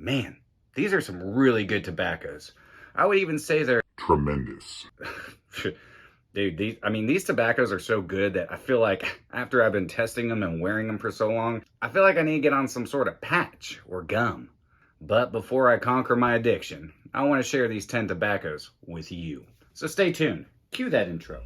Man, these are some really good tobaccos. I would even say they're tremendous. Dude, these tobaccos are so good that I feel like after I've been testing them and wearing them for so long, I feel like I need to get on some sort of patch or gum. But before I conquer my addiction, I want to share these 10 tobaccos with you. So stay tuned. Cue that intro.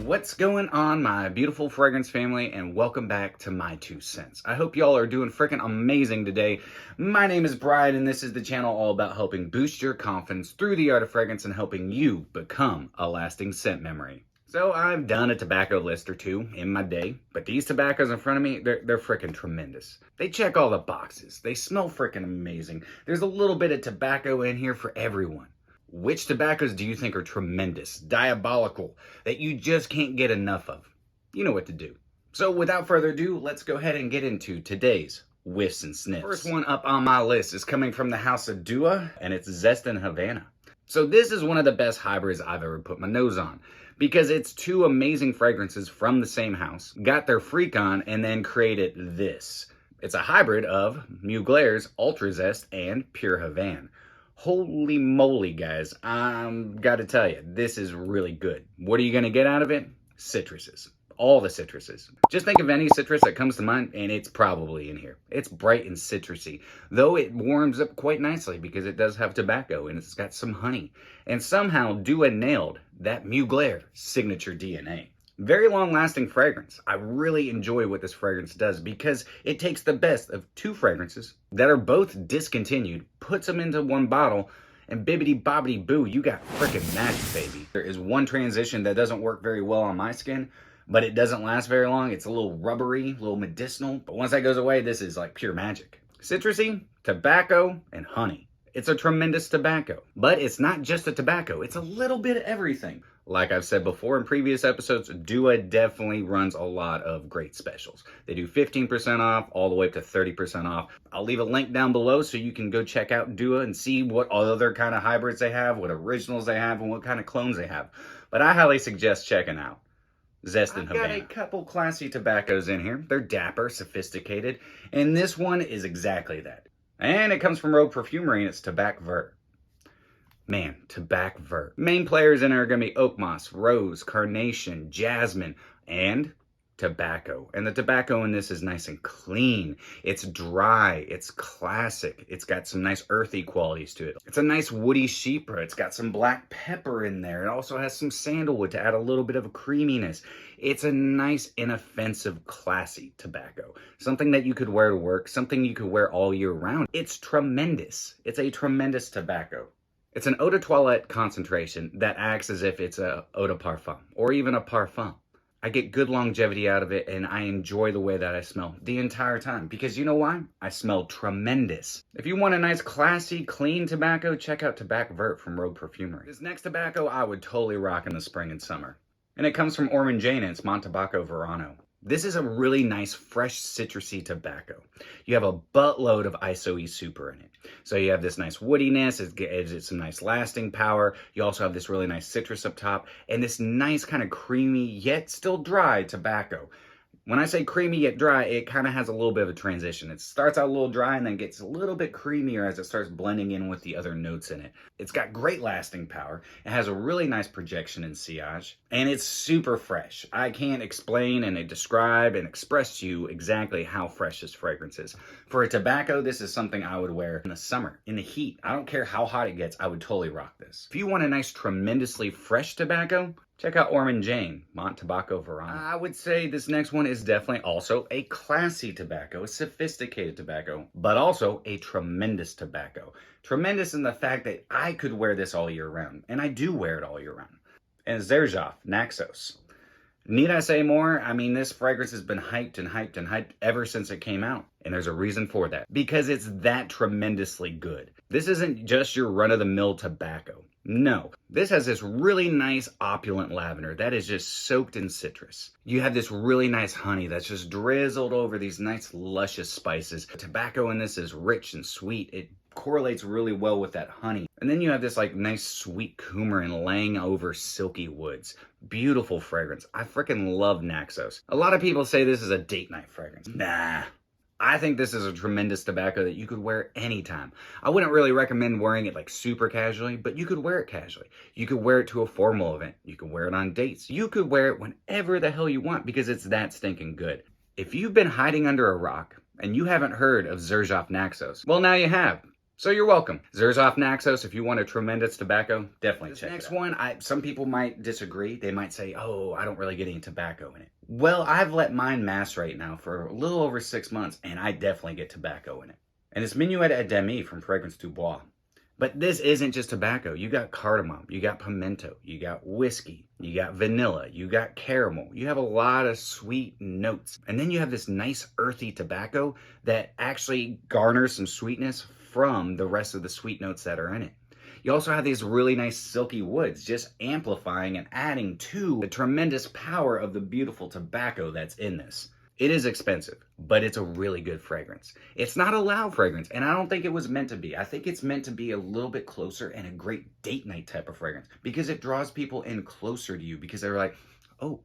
What's going on, my beautiful fragrance family, and welcome back to My2Scents. I hope y'all are doing freaking amazing today. My name is Brian, and this is the channel all about helping boost your confidence through the art of fragrance and helping you become a lasting scent memory. So I've done a tobacco list or two in my day, but these tobaccos in front of me, they're freaking tremendous. They check all the boxes. They smell freaking amazing. There's a little bit of tobacco in here for everyone. Which tobaccos do you think are tremendous, diabolical, that you just can't get enough of? You know what to do. So without further ado, let's go ahead and get into today's whiffs and sniffs. First one up on my list is coming from the house of Bois, and it's Zest in Havana. So this is one of the best hybrids I've ever put my nose on, because it's two amazing fragrances from the same house, got their freak on, and then created this. It's a hybrid of Mugler's Ultra Zest and Pure Havana. Holy moly, guys, gotta tell you, this is really good. What are you gonna get out of it? Citruses. All the citruses. Just think of any citrus that comes to mind, and it's probably in here. It's bright and citrusy, though it warms up quite nicely because it does have tobacco and it's got some honey. And somehow Bois nailed that Mugler signature DNA. Very long-lasting fragrance. I really enjoy what this fragrance does because it takes the best of two fragrances that are both discontinued, puts them into one bottle, and bibbidi-bobbidi-boo, you got freaking magic, baby. There is one transition that doesn't work very well on my skin, but it doesn't last very long. It's a little rubbery, a little medicinal, but once that goes away, this is like pure magic. Citrusy, tobacco, and honey. It's a tremendous tobacco, but it's not just a tobacco. It's a little bit of everything. Like I've said before in previous episodes, Bois definitely runs a lot of great specials. They do 15% off all the way up to 30% off. I'll leave a link down below so you can go check out Bois and see what other kind of hybrids they have, what originals they have, and what kind of clones they have. But I highly suggest checking out Zest in Havana. I've got a couple classy tobaccos in here. They're dapper, sophisticated, and this one is exactly that. And it comes from Perfumery, and it's TABAC VERT. Man, TABAC VERT. Main players in it are going to be oak moss, rose, carnation, jasmine, and tobacco. And the tobacco in this is nice and clean. It's dry. It's classic. It's got some nice earthy qualities to it. It's a nice woody chypre. It's got some black pepper in there. It also has some sandalwood to add a little bit of a creaminess. It's a nice, inoffensive, classy tobacco. Something that you could wear to work. Something you could wear all year round. It's tremendous. It's a tremendous tobacco. It's an eau de toilette concentration that acts as if it's a eau de parfum or even a parfum. I get good longevity out of it, and I enjoy the way that I smell the entire time because you know why? I smell tremendous. If you want a nice, classy, clean tobacco, check out TABAC VERT from Perfumery. This next tobacco I would totally rock in the spring and summer. And it comes from ORMONDE, and it's MONTABACO VERANO. This is a really nice, fresh, citrusy tobacco. You have a buttload of ISO-E super in it. So you have this nice woodiness, it gives some nice lasting power. You also have this really nice citrus up top, and this nice kind of creamy, yet still dry tobacco. When I say creamy yet dry, it kind of has a little bit of a transition. It starts out a little dry and then gets a little bit creamier as it starts blending in with the other notes in it. It's got great lasting power. It has a really nice projection and sillage, and it's super fresh. I can't explain and describe and express to you exactly how fresh this fragrance is. For a tobacco, this is something I would wear in the summer, in the heat. I don't care how hot it gets, I would totally rock this. If you want a nice, tremendously fresh tobacco, check out ORMONDE, MONTABACO VERANO. I would say this next one is definitely also a classy tobacco, a sophisticated tobacco, but also a tremendous tobacco. Tremendous in the fact that I could wear this all year round, and I do wear it all year round. And XERJOFF, NAXOS. Need I say more? I mean, this fragrance has been hyped and hyped and hyped ever since it came out. And there's a reason for that. Because it's that tremendously good. This isn't just your run-of-the-mill tobacco. No, this has this really nice opulent lavender that is just soaked in citrus. You have this really nice honey that's just drizzled over these nice luscious spices. The tobacco in this is rich and sweet. It correlates really well with that honey. And then you have this like nice sweet coumarin laying over silky woods. Beautiful fragrance. I freaking love NAXOS. A lot of people say this is a date night fragrance. Nah. I think this is a tremendous tobacco that you could wear anytime. I wouldn't really recommend wearing it like super casually, but you could wear it casually. You could wear it to a formal event. You could wear it on dates. You could wear it whenever the hell you want because it's that stinking good. If you've been hiding under a rock and you haven't heard of XERJOFF NAXOS, well, now you have. So you're welcome. XERJOFF NAXOS, if you want a tremendous tobacco, definitely check it out. This next one, some people might disagree. They might say, oh, I don't really get any tobacco in it. Well, I've let mine macerate now for a little over 6 months, and I definitely get tobacco in it. And it's Minuet et Demi from Fragrance du Bois. But this isn't just tobacco. You got cardamom, you got pimento, you got whiskey, you got vanilla, you got caramel. You have a lot of sweet notes. And then you have this nice earthy tobacco that actually garners some sweetness from the rest of the sweet notes that are in it. You also have these really nice silky woods just amplifying and adding to the tremendous power of the beautiful tobacco that's in this. It is expensive, but it's a really good fragrance. It's not a loud fragrance, and I don't think it was meant to be. I think it's meant to be a little bit closer and a great date night type of fragrance because it draws people in closer to you because they're like, oh,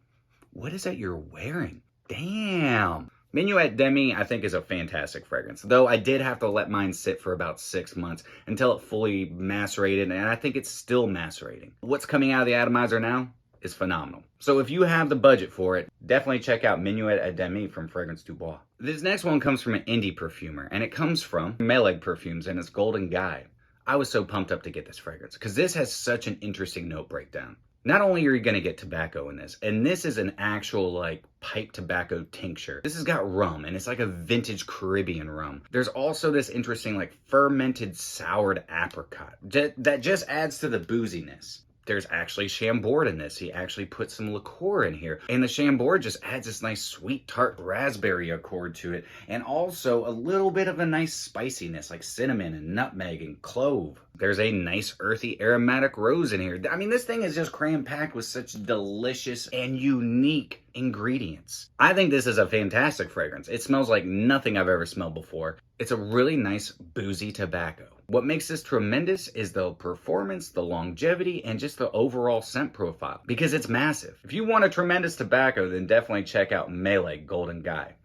what is that you're wearing? Damn. Minuet Demi, I think, is a fantastic fragrance, though I did have to let mine sit for about 6 months until it fully macerated, and I think it's still macerating. What's coming out of the atomizer now is phenomenal. So if you have the budget for it, definitely check out Minuet et Demi from Fragrance du Bois. This next one comes from an indie perfumer, and it comes from MELEG Perfumes, and it's Golden Guy. I was so pumped up to get this fragrance, because this has such an interesting note breakdown. Not only are you going to get tobacco in this, and this is an actual like pipe tobacco tincture. This has got rum, and it's like a vintage Caribbean rum. There's also this interesting like fermented soured apricot that just adds to the booziness. There's actually Chambord in this. He actually put some liqueur in here. And the Chambord just adds this nice sweet tart raspberry accord to it. And also a little bit of a nice spiciness like cinnamon and nutmeg and clove. There's a nice earthy aromatic rose in here. I mean, this thing is just cram-packed with such delicious and unique ingredients. I think this is a fantastic fragrance. It smells like nothing I've ever smelled before. It's a really nice boozy tobacco. What makes this tremendous is the performance, the longevity, and just the overall scent profile, because it's massive. If you want a tremendous tobacco, then definitely check out MELEG Golden Guy.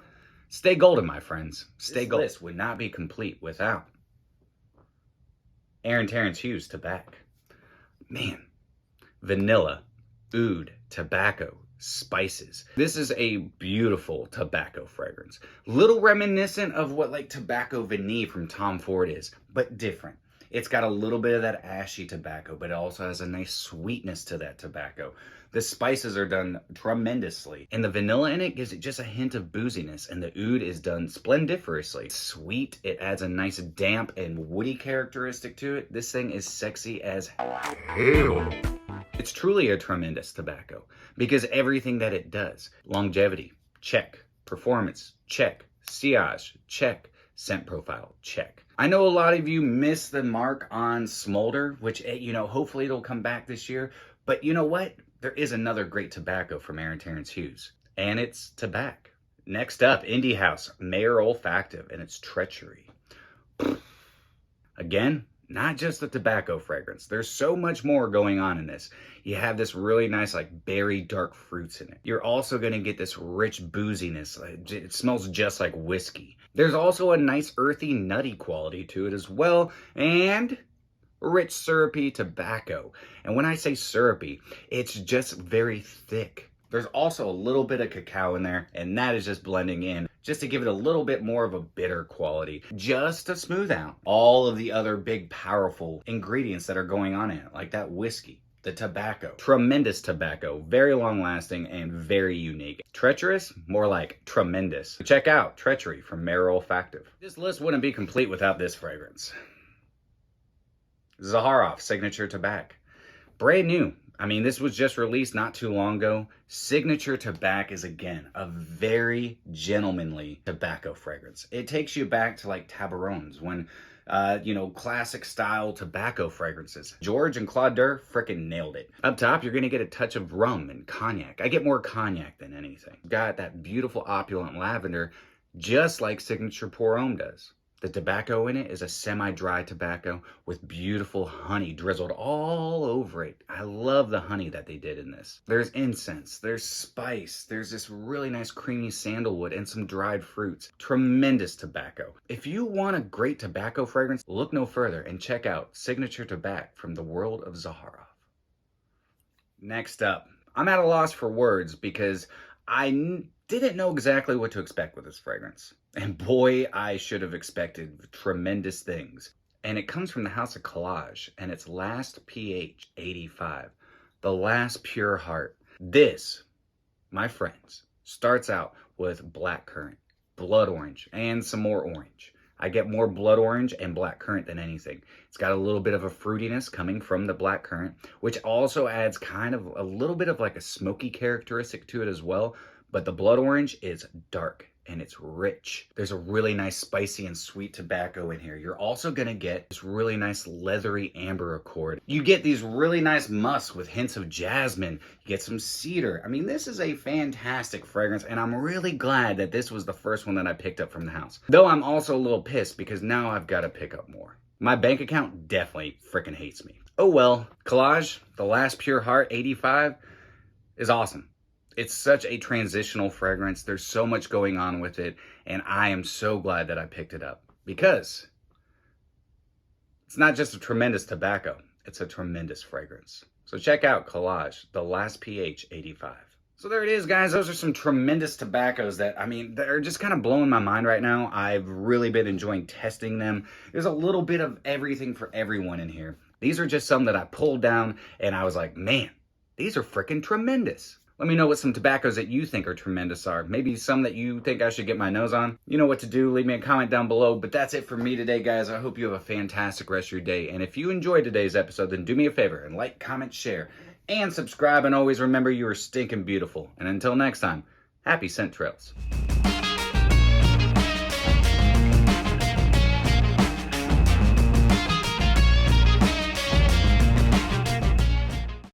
Stay golden, my friends. Stay golden. This would not be complete without Terence Hughes TABAC. Man, vanilla, oud, tobacco, spices. This is a beautiful tobacco fragrance. Little reminiscent of what like Tobacco Vanille from Tom Ford is, but different. It's got a little bit of that ashy tobacco, but it also has a nice sweetness to that tobacco. The spices are done tremendously, and the vanilla in it gives it just a hint of booziness, and the oud is done splendiferously. Sweet, it adds a nice damp and woody characteristic to it. This thing is sexy as hell. It's truly a tremendous tobacco because everything that it does. Longevity, check. Performance, check. Sillage, check. Scent profile, check. I know a lot of you miss the mark on smolder, which, you know, hopefully it'll come back this year. But you know what? There is another great tobacco from Terence Hughes, and it's TABAC. Next up, Indie House, MAHER Olfactive, and it's Treachery. Again, not just the tobacco fragrance. There's so much more going on in this. You have this really nice like berry dark fruits in it. You're also going to get this rich booziness. It smells just like whiskey. There's also a nice earthy nutty quality to it as well, and rich syrupy tobacco. And when I say syrupy, it's just very thick. There's also a little bit of cacao in there, and that is just blending in just to give it a little bit more of a bitter quality, just to smooth out all of the other big powerful ingredients that are going on in it, like that whiskey, the tobacco. Tremendous tobacco, very long lasting and very unique. Treacherous, more like tremendous. Check out Treachery from MAHER Olfactive. This list wouldn't be complete without this fragrance. Zaharoff Signature TABAC. Brand new. I mean, this was just released not too long ago. Signature TABAC is, again, a very gentlemanly tobacco fragrance. It takes you back to, like, Tabarons, when, you know, classic style tobacco fragrances. George and Claude Durr frickin' nailed it. Up top, you're going to get a touch of rum and cognac. I get more cognac than anything. Got that beautiful opulent lavender, just like Signature Pour Homme does. The tobacco in it is a semi-dry tobacco with beautiful honey drizzled all over it. I love the honey that they did in this. There's incense, there's spice, there's this really nice creamy sandalwood and some dried fruits. Tremendous tobacco. If you want a great tobacco fragrance, look no further and check out Signature Tobacco from the world of Zaharoff. Next up, I'm at a loss for words because I didn't know exactly what to expect with this fragrance. And boy, I should have expected tremendous things. And it comes from the house of CALAJ, and its last pH, 85. The last pure heart. This, my friends, starts out with black currant, blood orange, and some more orange. I get more blood orange and black currant than anything. It's got a little bit of a fruitiness coming from the black currant, which also adds kind of a little bit of like a smoky characteristic to it as well. But the blood orange is dark and it's rich. There's a really nice spicy and sweet tobacco in here. You're also gonna get this really nice leathery amber accord. You get these really nice musks with hints of jasmine. You get some cedar. I mean, this is a fantastic fragrance, and I'm really glad that this was the first one that I picked up from the house. Though I'm also a little pissed because now I've got to pick up more. My bank account definitely freaking hates me. Oh well, CALAJ, the last pure heart, 85, is awesome. It's such a transitional fragrance. There's so much going on with it, and I am so glad that I picked it up because it's not just a tremendous tobacco, it's a tremendous fragrance. So check out CALAJ, the last pH, 85. So there it is, guys. Those are some tremendous tobaccos that, I mean, they're just kind of blowing my mind right now. I've really been enjoying testing them. There's a little bit of everything for everyone in here. These are just some that I pulled down, and I was like, man, these are freaking tremendous. Let me know what some tobaccos that you think are tremendous are. Maybe some that you think I should get my nose on. You know what to do. Leave me a comment down below. But that's it for me today, guys. I hope you have a fantastic rest of your day. And if you enjoyed today's episode, then do me a favor and like, comment, share, and subscribe. And always remember, you are stinking beautiful. And until next time, happy scent trails.